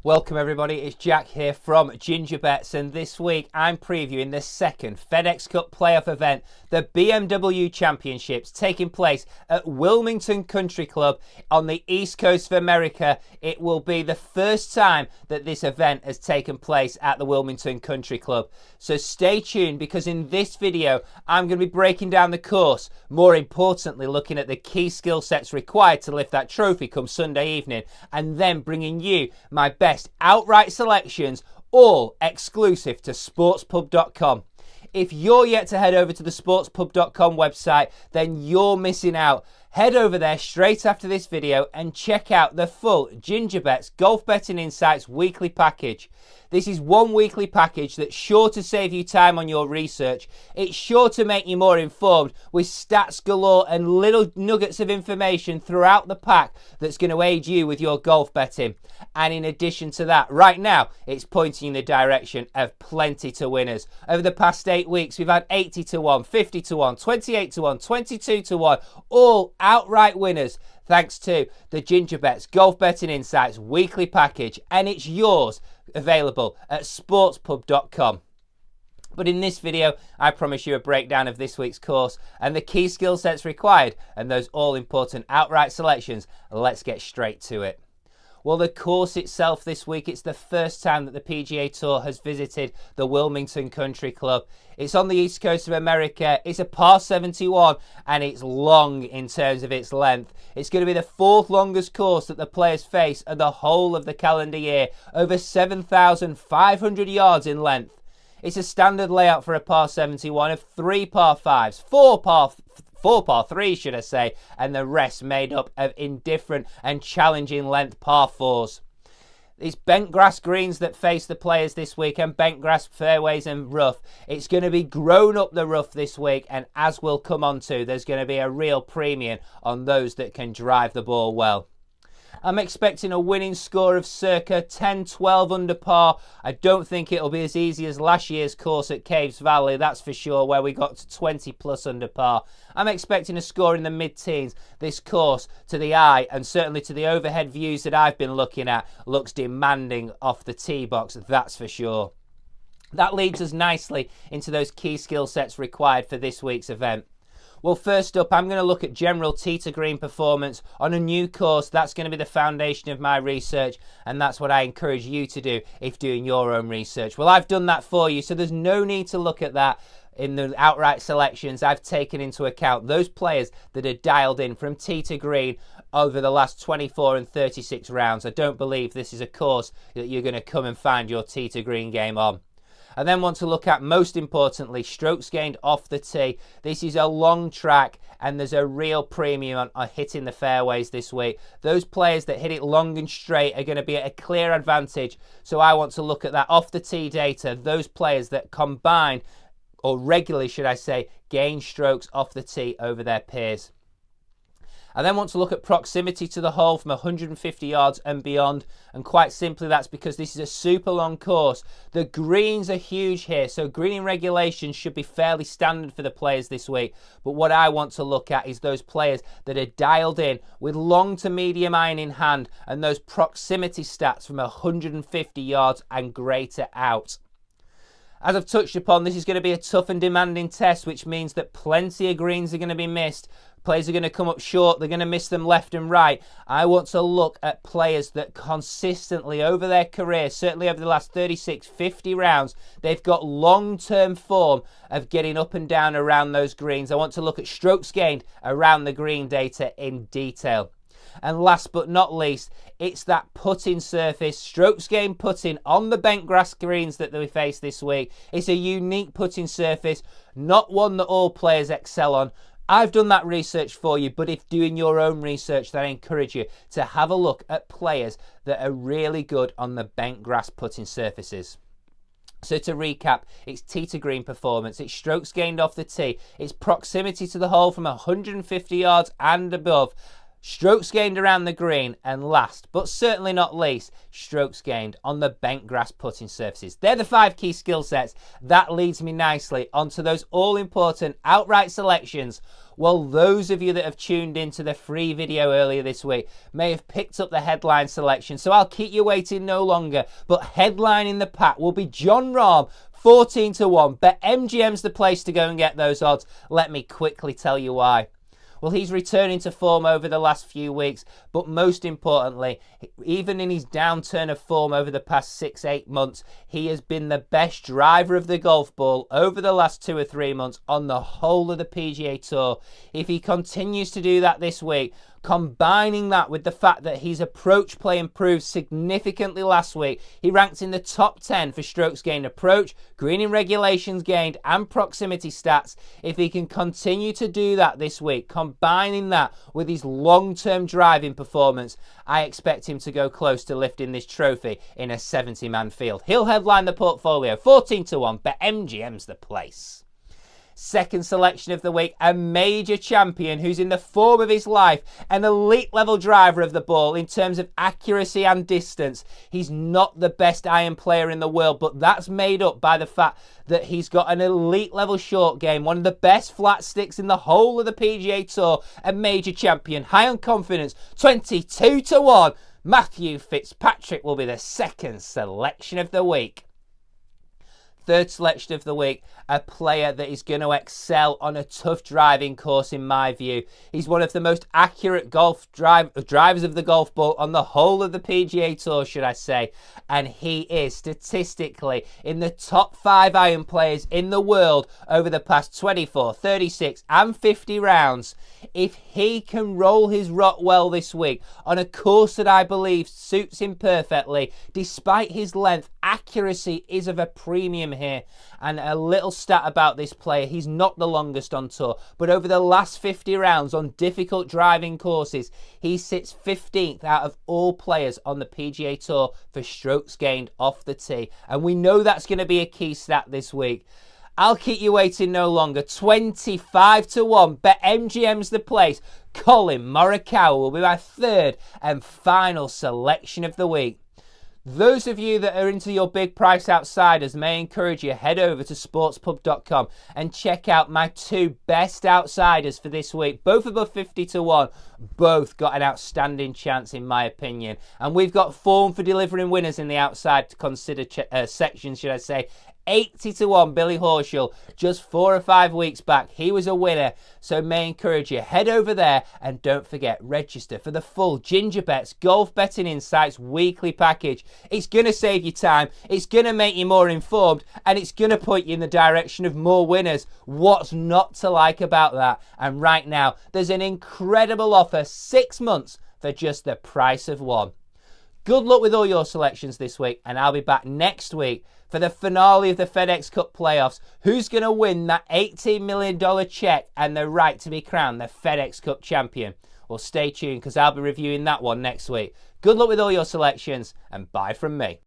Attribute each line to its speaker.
Speaker 1: Welcome everybody, it's Jack here from Ginger Bets, and this week I'm previewing the second FedEx Cup playoff event, the BMW Championships, taking place at Wilmington Country Club on the East Coast of America. It will be the first time that this event has taken place at the Wilmington Country Club. So stay tuned, because in this video I'm going to be breaking down the course, more importantly looking at the key skill sets required to lift that trophy come Sunday evening, and then bringing you my best outright selections, all exclusive to sportspub.com. If you're yet to head over to the sportspub.com website, then you're missing out. Head over there straight after this video and check out the full Ginger Bets Golf Betting Insights weekly package. This is one weekly package that's sure to save you time on your research. It's sure to make you more informed, with stats galore and little nuggets of information throughout the pack that's going to aid you with your golf betting. And in addition to that, right now, it's pointing in the direction of plenty to winners. Over the past 8 weeks, we've had 80 to 1, 50 to 1, 28 to 1, 22 to 1, all outright winners, thanks to the Ginger Bets Golf Betting Insights weekly package, and it's yours, available at sportspub.com. But in this video, I promise you a breakdown of this week's course and the key skill sets required and those all-important outright selections. Let's get straight to it. Well, the course itself this week, it's the first time that the PGA Tour has visited the Wilmington Country Club. It's on the East Coast of America. It's a par 71 and it's long in terms of its length. It's going to be the fourth longest course that the players face at the whole of the calendar year, over 7,500 yards in length. It's a standard layout for a par 71 of 3 par 5s, 4 par 3s should I say, and the rest made up of indifferent and challenging length par 4s. It's bent grass greens that face the players this week, and bent grass fairways and rough. It's going to be grown up the rough this week, and as we'll come on to, there's going to be a real premium on those that can drive the ball well. I'm expecting a winning score of circa 10-12 under par. I don't think it'll be as easy as last year's course at Caves Valley, that's for sure, where we got to 20 plus under par. I'm expecting a score in the mid-teens. This course, to the eye and certainly to the overhead views that I've been looking at, looks demanding off the tee box, that's for sure. That leads us nicely into those key skill sets required for this week's event. Well, first up, I'm going to look at general tee to green performance on a new course. That's going to be the foundation of my research, and that's what I encourage you to do if doing your own research. Well, I've done that for you, so there's no need to look at that in the outright selections. I've taken into account those players that are dialed in from tee to green over the last 24 and 36 rounds. I don't believe this is a course that you're going to come and find your tee to green game on. I then want to look at, most importantly, strokes gained off the tee. This is a long track and there's a real premium on hitting the fairways this week. Those players that hit it long and straight are going to be at a clear advantage. So I want to look at that off the tee data, those players that combine, or regularly should I say, gain strokes off the tee over their peers. I then want to look at proximity to the hole from 150 yards and beyond, and quite simply that's because this is a super long course. The greens are huge here, so greening regulations should be fairly standard for the players this week, but what I want to look at is those players that are dialed in with long to medium iron in hand and those proximity stats from 150 yards and greater out. As I've touched upon, this is going to be a tough and demanding test, which means that plenty of greens are going to be missed. Players are going to come up short, they're going to miss them left and right. I want to look at players that consistently over their career, certainly over the last 36, 50 rounds, they've got long-term form of getting up and down around those greens. I want to look at strokes gained around the green data in detail. And last but not least, it's that putting surface, strokes gained putting on the bent grass greens that we face this week. It's a unique putting surface, not one that all players excel on. I've done that research for you, but if doing your own research, then I encourage you to have a look at players that are really good on the bent grass putting surfaces. So to recap, it's tee to green performance, it's strokes gained off the tee, it's proximity to the hole from 150 yards and above, strokes gained around the green, and last, but certainly not least, strokes gained on the bent grass putting surfaces. They're the 5 key skill sets. That leads me nicely onto those all-important outright selections. Well, those of you that have tuned into the free video earlier this week may have picked up the headline selection, so I'll keep you waiting no longer. But headlining the pack will be Jon Rahm, 14-1. BetMGM's the place to go and get those odds. Let me quickly tell you why. Well, he's returning to form over the last few weeks, but most importantly, even in his downturn of form over the past 6-8 months, he has been the best driver of the golf ball over the last 2 or 3 months on the whole of the PGA Tour. If he continues to do that this week, combining that with the fact that his approach play improved significantly last week, he ranked in the top 10 for strokes gained approach, greening regulations gained, and proximity stats. If he can continue to do that this week, combining that with his long-term driving performance, I expect him to go close to lifting this trophy in a 70-man field. He'll headline the portfolio, 14-1, but MGM's the place. Second selection of the week, a major champion who's in the form of his life, an elite level driver of the ball in terms of accuracy and distance. He's not the best iron player in the world, but that's made up by the fact that he's got an elite level short game, one of the best flat sticks in the whole of the PGA Tour, a major champion, high on confidence, 22-1. Matthew Fitzpatrick will be the second selection of the week. Third selection of the week, a player that is going to excel on a tough driving course in my view. He's one of the most accurate drivers of the golf ball on the whole of the PGA Tour, should I say. And he is statistically in the top 5 iron players in the world over the past 24, 36 and 50 rounds. If he can roll his rock well this week on a course that I believe suits him perfectly, despite his length, accuracy is of a premium here. And a little stat about this player, he's not the longest on tour, but over the last 50 rounds on difficult driving courses, he sits 15th out of all players on the PGA Tour for strokes gained off the tee. And we know that's going to be a key stat this week. I'll keep you waiting no longer. 25-1. BetMGM's the place. Collin Morikawa will be my third and final selection of the week. Those of you that are into your big price outsiders may encourage you head over to sportspub.com and check out my 2 best outsiders for this week. Both above 50-1. Both got an outstanding chance in my opinion. And we've got form for delivering winners in the outside to consider section, should I say. 80-1 Billy Horschel just 4 or 5 weeks back. He was a winner, so may encourage you. Head over there and don't forget, register for the full Ginger Bets Golf Betting Insights weekly package. It's going to save you time, it's going to make you more informed, and it's going to point you in the direction of more winners. What's not to like about that? And right now, there's an incredible offer, 6 months for just the price of 1. Good luck with all your selections this week, and I'll be back next week for the finale of the FedEx Cup playoffs. Who's going to win that $18 million check and the right to be crowned the FedEx Cup champion? Well, stay tuned because I'll be reviewing that one next week. Good luck with all your selections, and bye from me.